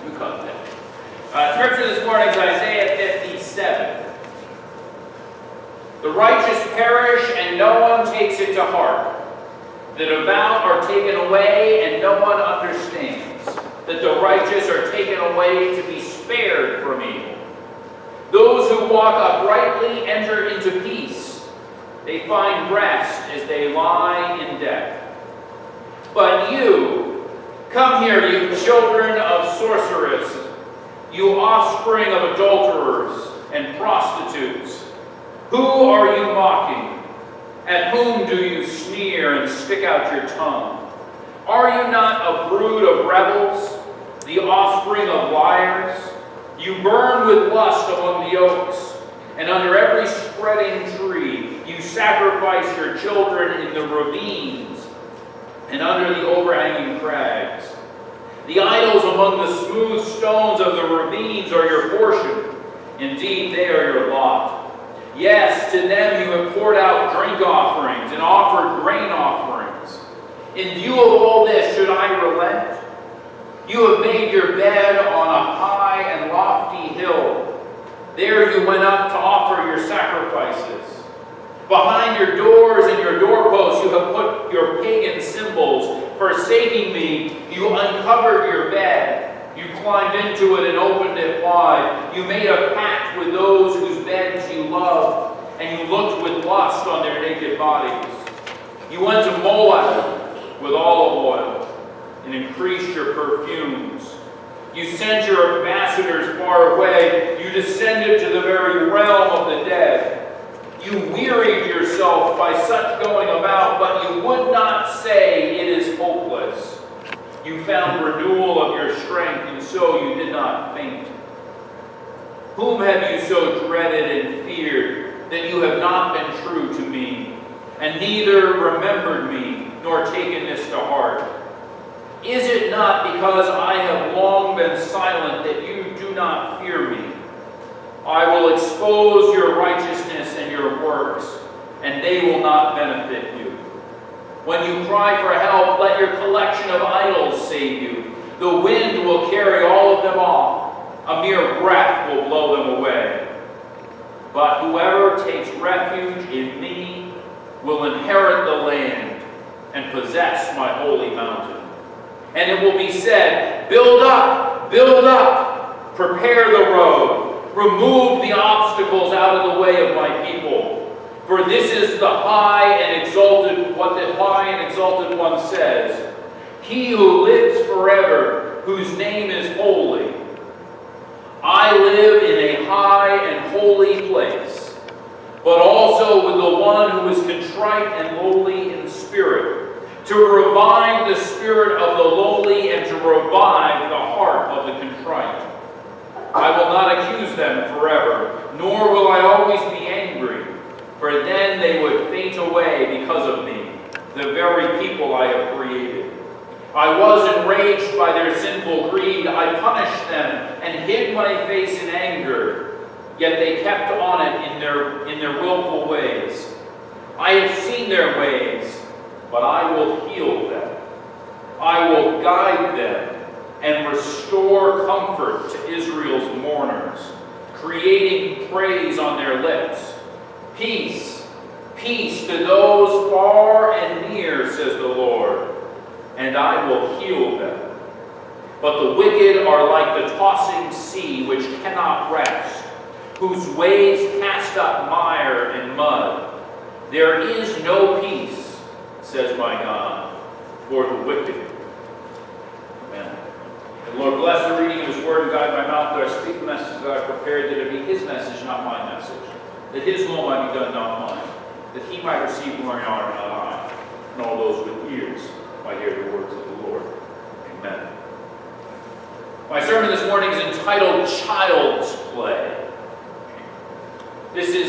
We caught that. Scripture this morning is Isaiah 57. The righteous perish, and no one takes it to heart. The devout are taken away, and no one understands. That the righteous are taken away to be spared from evil. Those who walk uprightly enter into peace. They find rest as they lie in death. But you, come here, you children of sorceresses, you offspring of adulterers and prostitutes. Who are you mocking? At whom do you sneer and stick out your tongue? Are you not a brood of rebels, the offspring of liars? You burn with lust among the oaks, and under every spreading tree you sacrifice your children in the ravines and under the overhanging crags. The idols among the smooth stones of the ravines are your portion. Indeed, they are your lot. Yes, to them you have poured out drink offerings and offered grain offerings. In view of all this, should I relent? You have made your bed on a high and lofty hill. There you went up to offer your sacrifices. Behind your doors and your doorposts you have put your pagan symbols. Forsaking me, you uncovered your bed. You climbed into it and opened it wide. You made a pact with those whose beds you loved, and you looked with lust on their naked bodies. You went to Moab with olive oil and increased your perfumes. You sent your ambassadors far away. You descended to the very realm of the dead. You wearied yourself by such going about, but you would not say it is hopeless. You found renewal of your strength, and so you did not faint. Whom have you so dreaded and feared that you have not been true to me, and neither remembered me, nor taken this to heart? Is it not because I have long been silent that you do not fear me? I will expose your righteousness and your works, and they will not benefit you. When you cry for help, let your collection of idols save you. The wind will carry all of them off. A mere breath will blow them away. But whoever takes refuge in me will inherit the land and possess my holy mountain. And it will be said, build up, prepare the road, remove the obstacles out of the way of my people. For this is the high and exalted, what the high and exalted one says, he who lives forever, whose name is holy. I live in a high and holy place, but also with the one who is contrite and lowly in spirit, to revive the spirit of the lowly and to revive the heart of the contrite. I will not accuse them forever, nor will I always be angry. For then they would faint away because of me, the very people I have created. I was enraged by their sinful greed. I punished them and hid my face in anger. Yet they kept on it in their willful ways. I have seen their ways, but I will heal them. I will guide them and restore comfort to Israel's mourners, creating praise on their lips. Peace, peace to those far and near, says the Lord, and I will heal them. But the wicked are like the tossing sea which cannot rest, whose waves cast up mire and mud. There is no peace, says my God, for the wicked. Amen. And Lord, bless the reading of his word and guide my mouth that I speak the message that I prepared, that it be his message, not my message. That his will might be done, not mine. That he might receive glory and honor, not I. And all those with ears might hear the words of the Lord. Amen. My sermon this morning is entitled Child's Play. This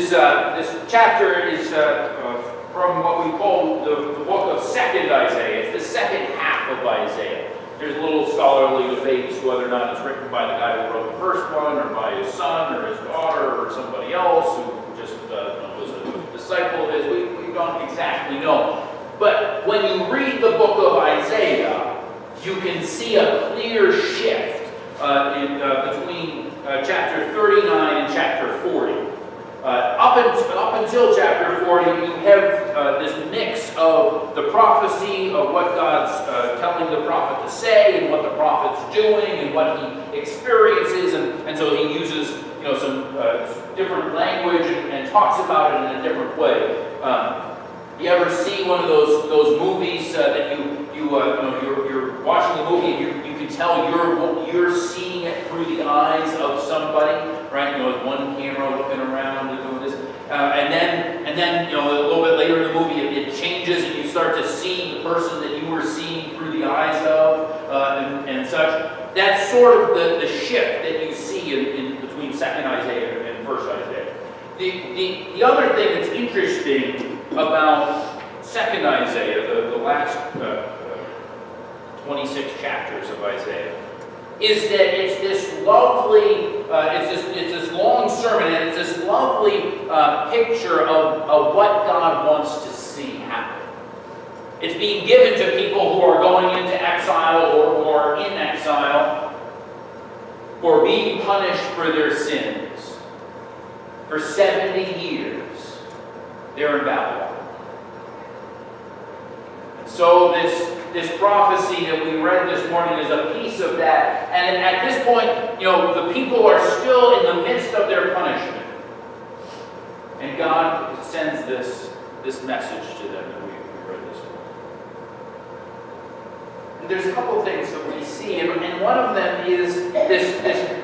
chapter is from what we call the book of 2nd Isaiah. It's the second half of Isaiah. There's a little scholarly debate as to whether or not it's written by the guy who wrote the first one, or by his son, or his daughter, or somebody else who just was a disciple of his. We don't exactly know. But when you read the book of Isaiah, you can see a clear shift between chapter 39 and chapter 40. Up until chapter 40, you have this mix of the prophecy of what God's telling the prophet to say, and what the prophet's doing, and what he experiences, and so he uses some different language and talks about it in a different way. You ever see one of those movies that you're watching the movie and you can tell you're seeing it through the eyes of somebody, right? With one camera looking around and doing this, and then a little bit later in the movie it changes and you start to see the person that you were seeing through the eyes of, and such. That's sort of the shift that you see in between 2nd Isaiah and 1st Isaiah. The other thing that's interesting about 2nd Isaiah, the last 26 chapters of Isaiah, is that it's this lovely, it's this long sermon, and it's this lovely picture of what God wants to see happen. It's being given to people who are going into exile or in exile, or being punished for their sins. For 70 years, they're in Babylon. And so this prophecy that we read this morning is a piece of that. And at this point, the people are still in the midst of their punishment. And God sends this message to them that we read this morning. And there's a couple of things that we see, and one of them is this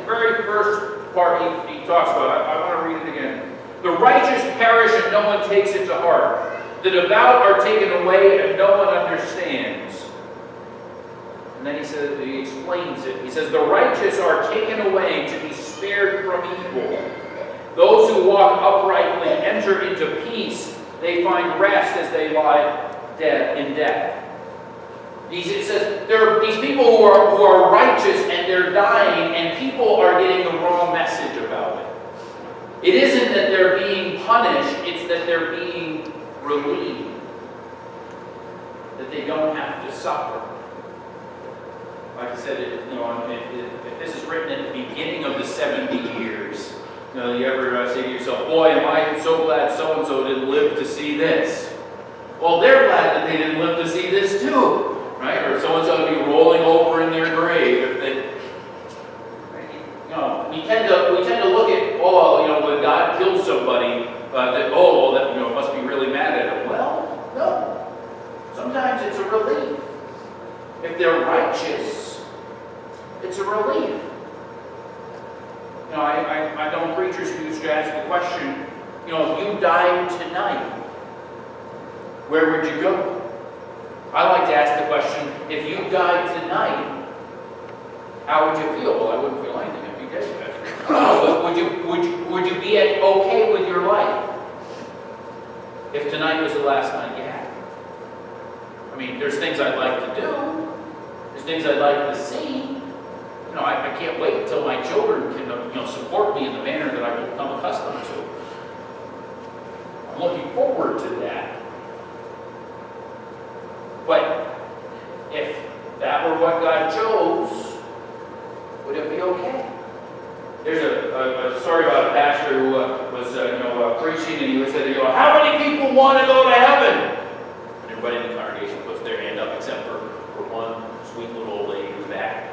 very first part he talks about. I want to read it again. The righteous perish and no one takes it to heart. The devout are taken away and no one understands. And then he explains it. He says, the righteous are taken away to be spared from evil. Those who walk uprightly enter into peace. They find rest as they lie dead in death. It says there are these people who are righteous and they're dying, and people are getting the wrong message about it. It isn't that they're being punished, it's that they're being relieved. That they don't have to suffer. Like I said, if this is written at the beginning of the 70 years, you ever say to yourself, boy, am I so glad so-and-so didn't live to see this. Well, they're glad that they didn't live to see this too. Right? Or so-and-so would be rolling over in their grave if they... we tend to look at, when God kills somebody, that must be really mad at him. Well, no. Sometimes it's a relief. If they're righteous, it's a relief. I know preachers who used to ask the question, if you died tonight, where would you go? I like to ask the question, if you died tonight, how would you feel? Well, I wouldn't feel anything. I'd be dead. Would you be okay with your life if tonight was the last night you had? I mean, there's things I'd like to do. There's things I'd like to see. I can't wait until my children can support me in the manner that I've become accustomed to. I'm looking forward to that. But if that were what God chose, would it be okay? There's a story about a pastor who was preaching, and he said, how many people want to go to heaven? And everybody in the congregation puts their hand up except for one sweet little old lady in the back.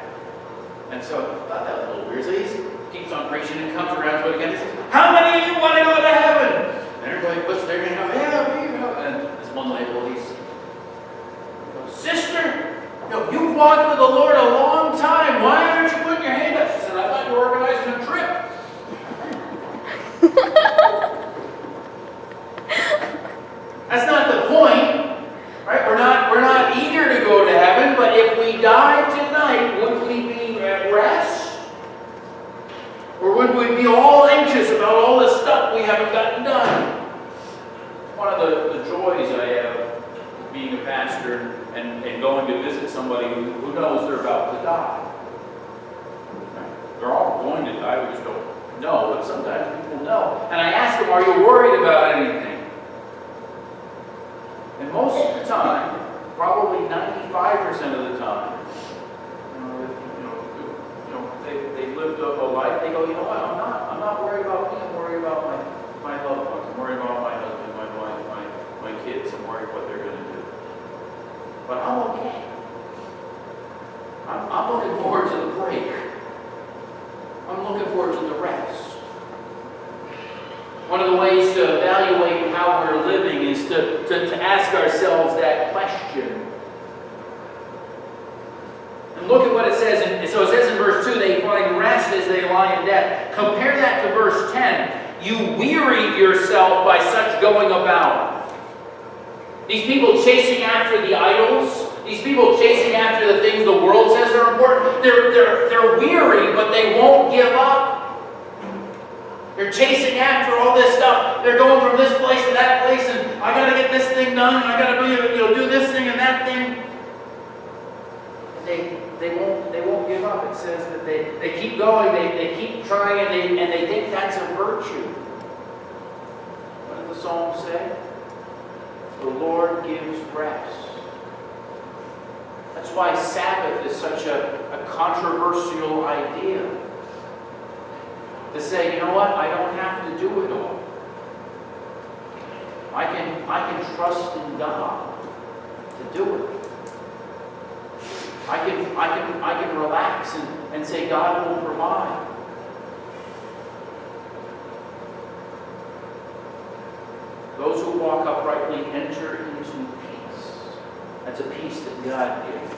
And so I thought that was a little weird. So he keeps on preaching and comes around to it again and says, how many of you want to go to heaven? And everybody puts their hand up, yeah, me. And this one lady, sister, you've walked with the Lord a long time. Why aren't you putting your hand up? She said, I thought you were organizing a trip. That's not the point, right? We're not eager to go to heaven, but if we died tonight, would we be at rest? Or would we be all anxious about all the stuff we haven't gotten done? One of the joys I have being a pastor and going to visit somebody who knows they're about to die. They're all going to die, we just don't know, but sometimes people know. And I ask them, are you worried about anything? And most of the time, probably 95% of the time, looking forward to the break. I'm looking forward to the rest. One of the ways to evaluate how we're living is to ask ourselves that question. And look at what it says. So it says in verse 2, they find rest as they lie in death. Compare that to verse 10. You wearied yourself by such going about. These people chasing after the idols, these people chasing after the things the world says are important, they're weary, but they won't give up. They're chasing after all this stuff. They're going from this place to that place, and I got to get this thing done, and I got to do this thing and that thing. And they won't give up. It says that they keep going, they keep trying, and they think that's a virtue. What did the psalm say? The Lord gives rest. That's why Sabbath is such a controversial idea. To say, you know what, I don't have to do it all. I can trust in God to do it. I can relax and say God will provide. Those who walk uprightly enter into peace. That's a peace that God gives.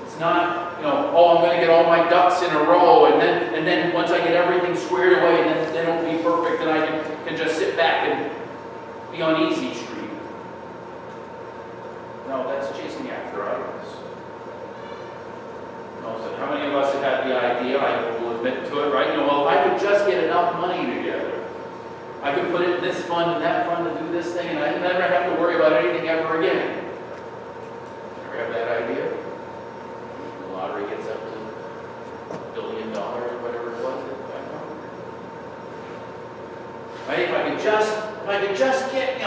It's not, I'm going to get all my ducks in a row, and then once I get everything squared away, then it'll be perfect, and I can just sit back and be on easy street. No, that's chasing after idols. No, so how many of us have had the idea, I will admit to it, right? Well, if I could just get enough money together, I could put it in this fund and that fund and do this thing, and I'd never have to worry about anything ever again. Ever have that idea? The lottery gets up to $1 billion or whatever it was. Right? If I could just get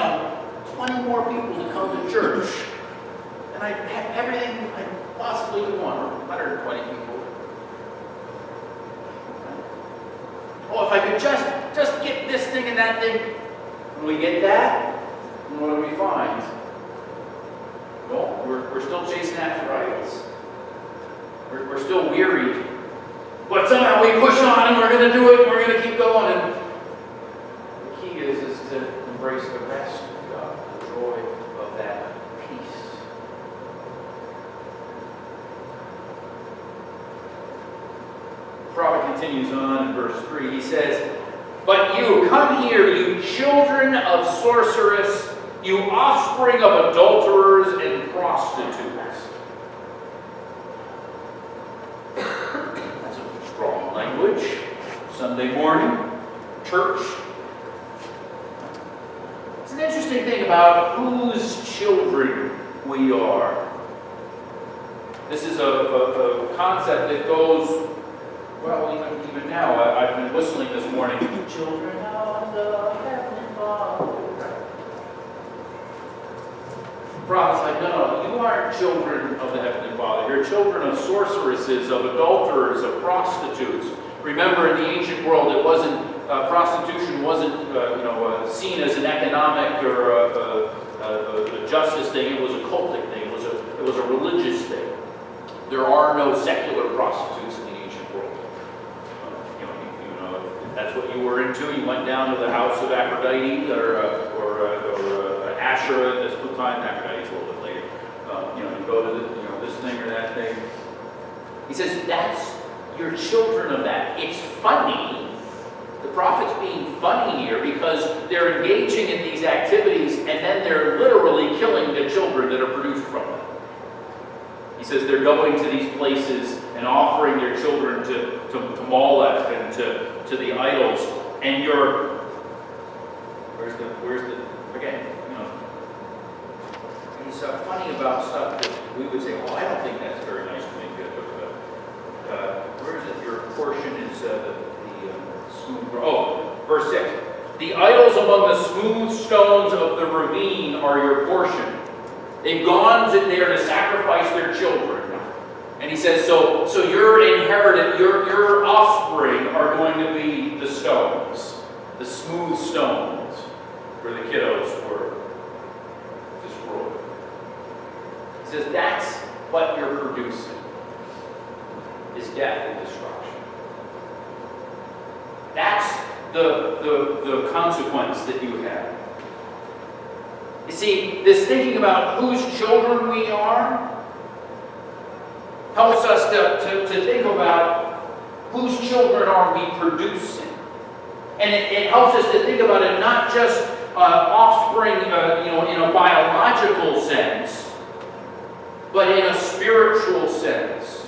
20 more people to come to church, and I'd have everything I possibly could want, or 120 people. Oh, if I could just get this thing and that thing. When we get that, what do we find? Well, we're still chasing after idols. We're still wearied. But somehow we push on and we're going to do it and we're going to keep going. And the key is to embrace the rest of God, the joy of that peace. The prophet continues on in verse 3. He says, "But you, come here, you children of sorceress, you offspring of adulterers and prostitutes." That's a strong language. Sunday morning, church. It's an interesting thing about whose children we are. This is a concept that goes, well, even now. I've been whistling this morning. Children of the Heavenly Father. The prophet's like, no, you aren't children of the Heavenly Father. You're children of sorceresses, of adulterers, of prostitutes. Remember, in the ancient world, it wasn't prostitution wasn't seen as an economic or a justice thing. It was a cultic thing. It was a religious thing. There are no secular prostitutes in the ancient world. If that's what you were into, you went down to the house of Aphrodite or Asherah. This time, Aphrodite's a little bit later. You go to this thing or that thing. He says you're children of that. It's funny. The prophet's being funny here because they're engaging in these activities and then they're literally killing the children that are produced from them. He says they're going to these places and offering their children to Molech and to the idols. And he's funny about stuff that we would say, well, I don't think that's very nice to make good of. Where is it? Your portion is the smooth. Oh, verse 6. The idols among the smooth stones of the ravine are your portion. They've gone there to sacrifice their children. And he says, so your inheritance, your offspring are going to be the stones, the smooth stones, where the kiddos were destroyed. He says, that's what you're producing. death and destruction. That's the consequence that you have. You see, this thinking about whose children we are helps us to think about whose children are we producing. And it helps us to think about it not just offspring, in a biological sense, but in a spiritual sense,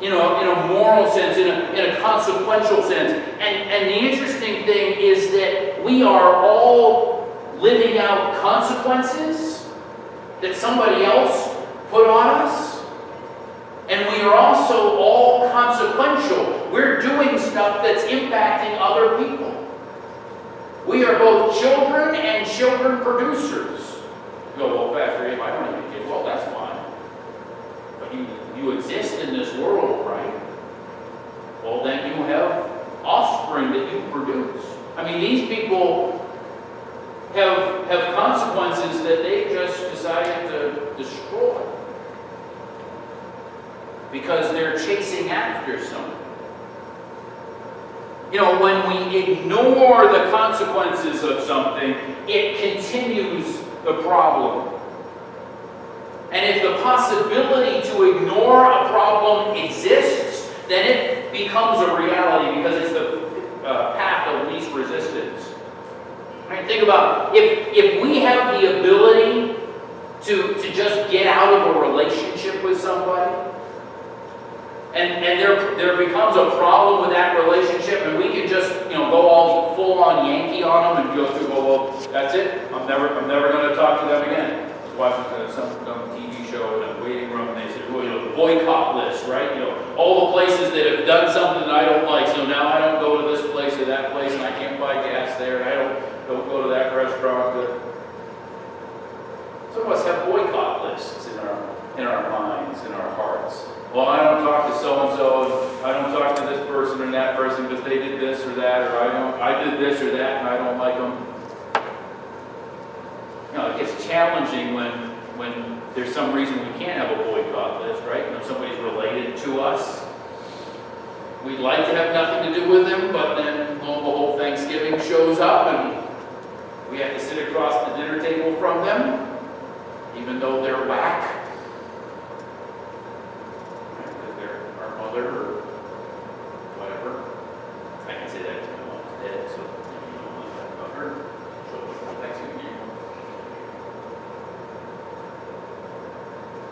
in a moral sense, in a consequential sense. And the interesting thing is that we are all living out consequences that somebody else put on us. And we are also all consequential. We're doing stuff that's impacting other people. We are both children and children producers. You go, well, Pastor Abe, I don't have any kids. Well, that's fine. But you exist in this world, right? Well, then you have offspring that you produce. I mean, these people have consequences that they just decided to destroy because they're chasing after something. When we ignore the consequences of something, it continues the problem. And if the possibility to ignore a problem exists, then it becomes a reality because it's the path of least resistance. Right? Think about if we have the ability to just get out of a relationship with somebody, and there becomes a problem with that relationship, and we can just go all full on Yankee on them and go through, well, that's it. I'm never going to talk to them again. I was watching some TV show in a waiting room, and they said, the boycott list, right? All the places that have done something that I don't like. So now I don't go to this place or that place, and I can't buy gas there, and I don't go to that restaurant. Some of us have boycott lists in our minds, in our hearts. Well, I don't talk to so-and-so, I don't talk to this person or that person because they did this or that, or I did this or that and I don't like them. It gets challenging when there's some reason we can't have a boycott list, right? When somebody's related to us. We'd like to have nothing to do with them, but then lo and behold, Thanksgiving shows up and we have to sit across the dinner table from them, even though they're whack. Or whatever. I can say that to my mom's dead, so you don't want that about her.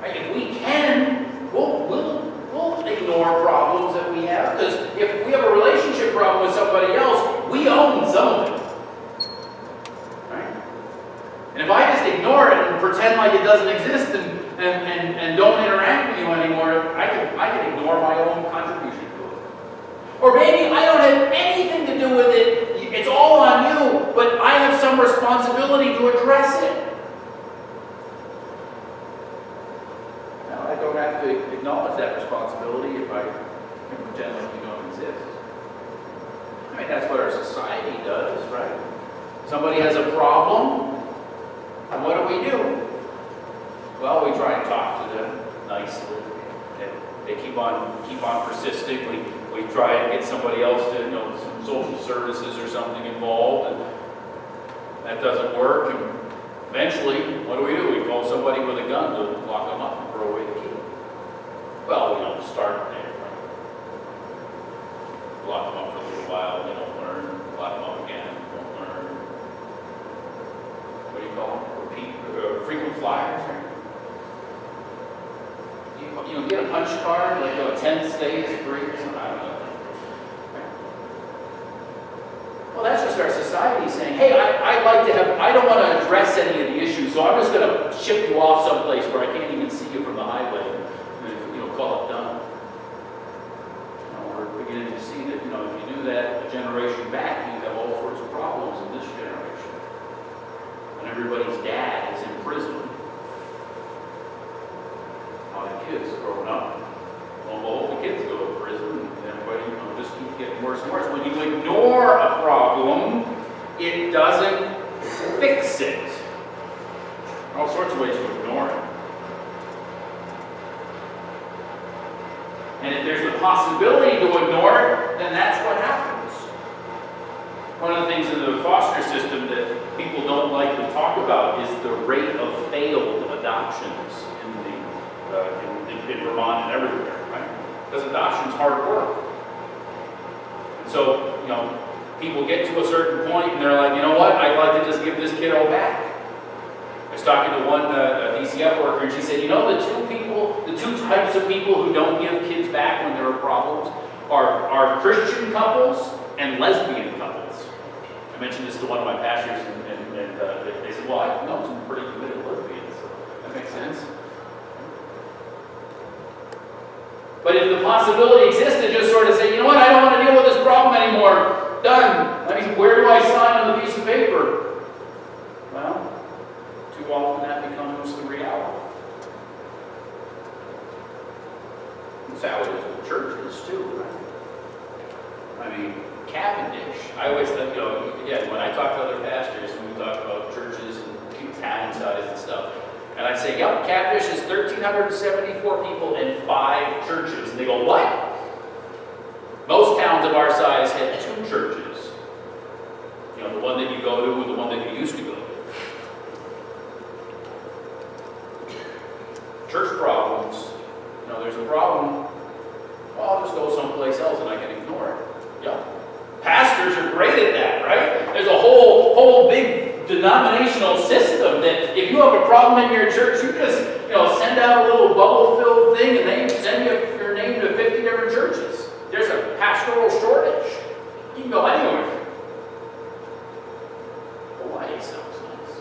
Right, if we can, we'll ignore problems that we have. Because if we have a relationship problem with somebody else, we own some of it. Right? And if I just ignore it and pretend like it doesn't exist and don't interact with you anymore, I can ignore my own contribution to it. Or maybe I don't have anything to do with it, it's all on you, but I have some responsibility to address it. Now, I don't have to acknowledge that responsibility if I can pretend like you don't exist. I mean, that's what our society does, right? Somebody has a problem, and what do? Well, we try and talk to them nicely. They keep on persisting. We try and get somebody else to, some social services or something involved, and that doesn't work. And eventually, what do? We call somebody with a gun to lock them up and throw away the key. Well, we don't start there. Right? Lock them up for a little while, they don't learn. Lock them up again, don't learn. What do you call them? Frequent flyers, right? Get a punch card, like 10 stays free or something, I don't know. Well, that's just our society saying, hey, I don't want to address any of the issues, so I'm just going to ship you off someplace where I can't even see you from the highway and, call it done. We're beginning to see that, if you do that a generation back, you have all sorts of problems in this generation. And everybody's dad is in prison. The kids growing up, all the kids go to prison, and everybody just keeps getting worse and worse. When you ignore a problem, it doesn't fix it. There are all sorts of ways to ignore it. And if there's a a possibility to ignore it, then that's what happens. One of the things in the foster system that people don't like to talk about is the rate of failed adoptions in Vermont and everywhere, right? Because adoption's hard work. And so, people get to a certain point and they're like, you know what, I'd like to just give this kiddo back. I was talking to one DCF worker, and she said, the two types of people who don't give kids back when there are problems are Christian couples and lesbian couples. I mentioned this to one of my pastors, and they said, well, I know some pretty committed lesbians, so that makes sense. But if the possibility exists to just sort of say, you know what, I don't want to deal with this problem anymore, done. Where do I sign on the piece of paper? Well, too often that becomes the reality. That's how it is with churches too, right? Cavendish. I always think, again, when I talk to other pastors and we talk about churches and town size and stuff, and I say, yep, Cavendish is 1,374 people and 5 churches. And they go, what? Most towns of our size had 2 churches. The one that you go to and the one that you used to go to. Church problems, there's a problem, well, I'll just go someplace else and I can ignore it. Yeah. Pastors are great at that, right? There's a whole big denominational system that if you have a problem in your church, you just, send out a little bubble-filled thing and they send your name to 50 different churches. There's a pastoral shortage. You can go anywhere. Hawaii sounds nice.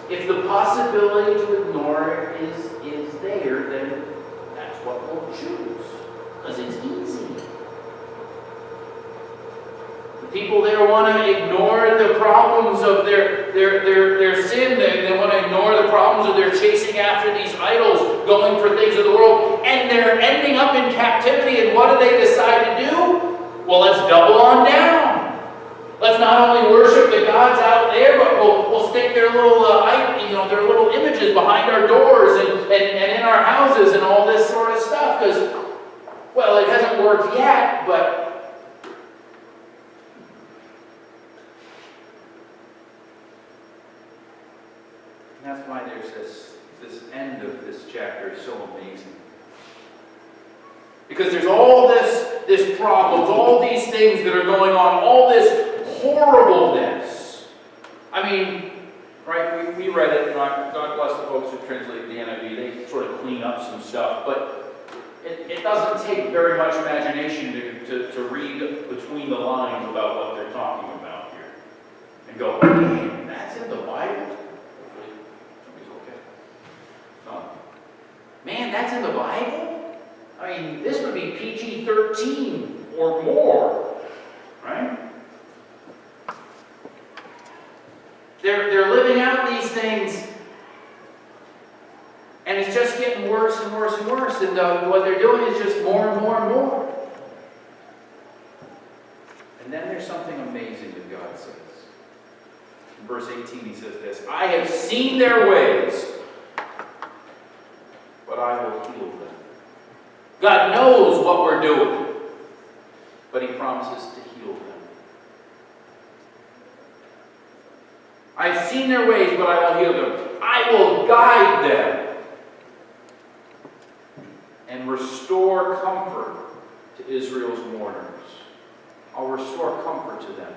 If the possibility to ignore it is there, then that's what we'll choose. Because it's easy. The people there want to ignore the problems of their sin. They want to ignore the problems of their chasing after these idols, going for things of the world. And they're ending up in captivity. And what do they decide to do? Well, let's double on down. Let's not only worship the gods out there, but we'll stick their little, their little images behind our doors and in our houses and all this sort of stuff. Because, well, it hasn't worked yet, but that's why there's this end of this chapter is so amazing. Because there's all this problems, all these things that are going on, all this horribleness. Right, we read it, God bless the folks who translate the NIV, they sort of clean up some stuff, but it doesn't take very much imagination to read between the lines about what they're talking about here. And go, man, that's in the Bible? Hopefully, somebody's okay. No. Man, that's in the Bible? This would be PG-13 or more, right? They're living out these things, and it's just getting worse and worse and worse, and what they're doing is just more and more and more. And then there's something amazing that God says. In verse 18 he says this, I have seen their ways, but I will heal them. God knows what we're doing, but he promises to heal them. I've seen their ways, but I will heal them. I will guide them and restore comfort to Israel's mourners. I'll restore comfort to them.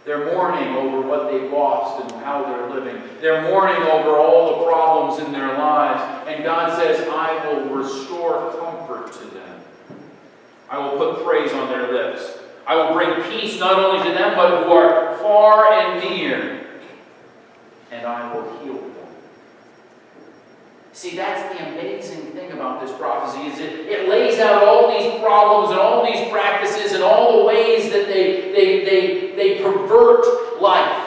They're mourning over what they've lost and how they're living. They're mourning over all the problems in their lives. And God says, I will restore comfort to them. I will put praise on their lips. I will bring peace not only to them, but who are far and near. And I will heal them. See, that's the amazing thing about this prophecy, is it lays out all these problems and all these practices and all the ways that they pervert life.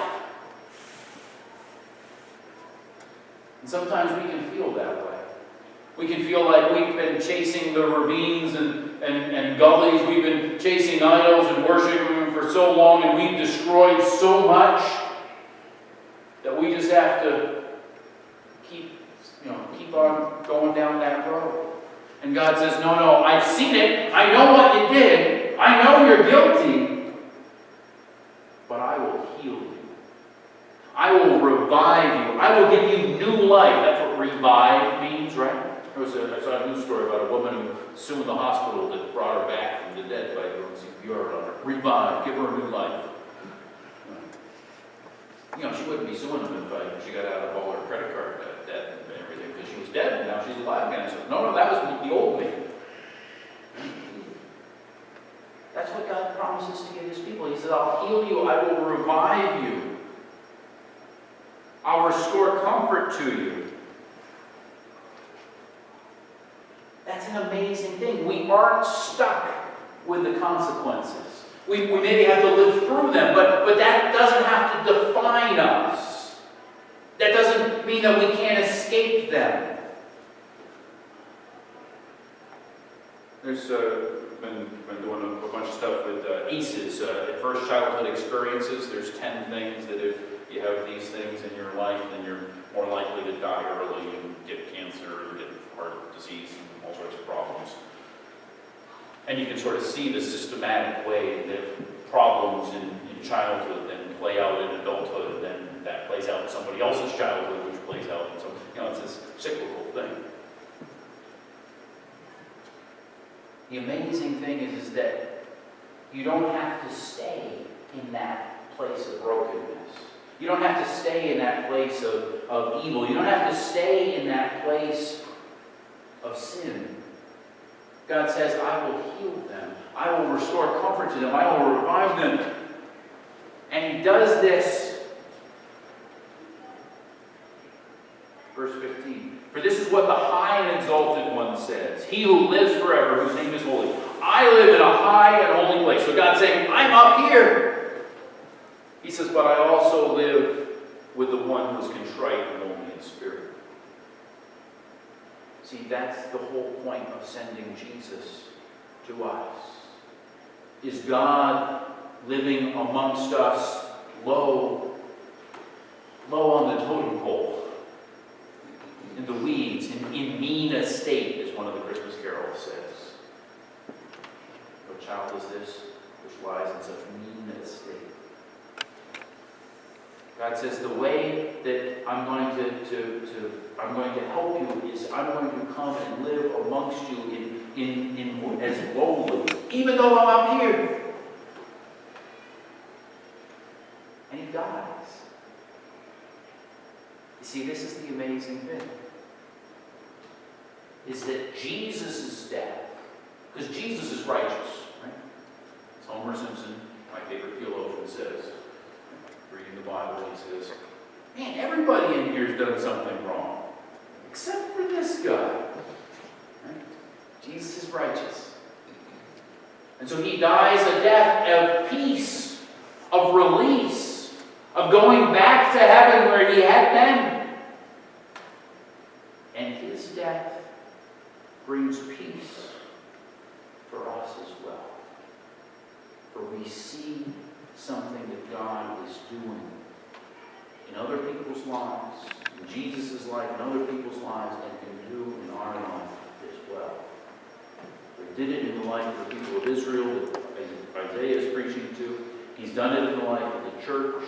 And sometimes we can feel that way. We can feel like we've been chasing the ravines and gullies. We've been chasing idols and worshiping them for so long, and we've destroyed so much. that we just have to keep on going down that road. And God says, no, I've seen it. I know what you did. I know you're guilty. But I will heal you. I will revive you. I will give you new life. That's what revive means, right? I saw a news story about a woman who sued the hospital that brought her back from the dead by doing CPR on her. Revive. Give her a new life. She wouldn't be suing them if she got out of all her credit card debt and everything, because she was dead and now she's alive again. So, no, that was the old me. That's what God promises to give his people. He says, I'll heal you, I will revive you. I'll restore comfort to you. That's an amazing thing. We aren't stuck with the consequences. We maybe have to live through them, but that doesn't have to define us. That doesn't mean that we can't escape them. There's been doing a bunch of stuff with ACEs, Adverse Childhood Experiences. There's 10 things that if you have these things in your life, then you're more likely to die early and get cancer and get heart disease and all sorts of problems. And you can sort of see the systematic way that problems in childhood then play out in adulthood, and then that plays out in somebody else's childhood, which plays out in some, it's this cyclical thing. The amazing thing is that you don't have to stay in that place of brokenness. You don't have to stay in that place of evil. You don't have to stay in that place of sin. God says, I will heal them. I will restore comfort to them. I will revive them. And he does this. Verse 15. For this is what the high and exalted one says. He who lives forever, whose name is holy. I live in a high and holy place. So God's saying, I'm up here. He says, but I also live with the one who is contrite and lowly in spirit. See, that's the whole point of sending Jesus to us. Is God living amongst us low on the totem pole, in the weeds, in mean estate, as one of the Christmas carols says. What child is this which lies in such mean estate? God says, the way that I'm going to help you is I'm going to come and live amongst you in as lowly, even though I'm up here. And he dies. You see, this is the amazing thing. Is that Jesus' death, because Jesus is righteous, right? As Homer Simpson, my favorite theologian, says, reading the Bible, he says, man, everybody in here has done something wrong, except for this guy. Right? Jesus is righteous. And so he dies a death of peace, of release, of going back to heaven where he had been. And his death brings peace for us as well. For we see something that God is doing in other people's lives, in Jesus' life, in other people's lives, and can do in our life as well. He did it in the life of the people of Israel that Isaiah is preaching to. He's done it in the life of the church.